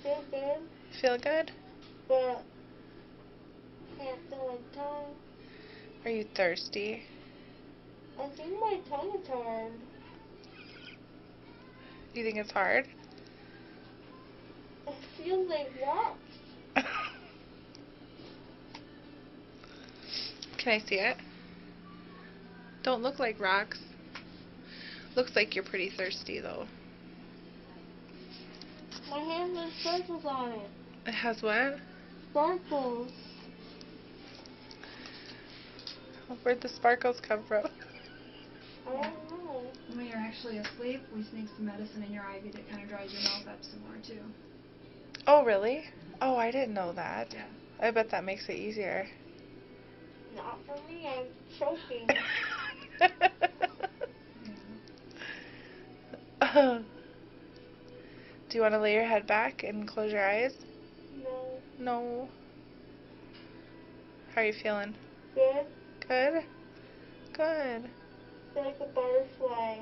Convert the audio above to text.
feel good. Feel good? But can't feel my tongue. Are you thirsty? I think my tongue is hard. Do you think it's hard? It feels like rocks. Can I see it? Don't look like rocks. Looks like you're pretty thirsty though. My hand has sparkles on it. It has what? Sparkles. Where'd the sparkles come from? I don't know. When you're actually asleep, we sneak some medicine in your eye because it kind of dries your mouth up some more too. Oh, really? Oh, I didn't know that. Yeah. I bet that makes it easier. Not for me. I'm choking. Do you want to lay your head back and close your eyes? No. No. How are you feeling? Good. Good? Good. I feel like a butterfly.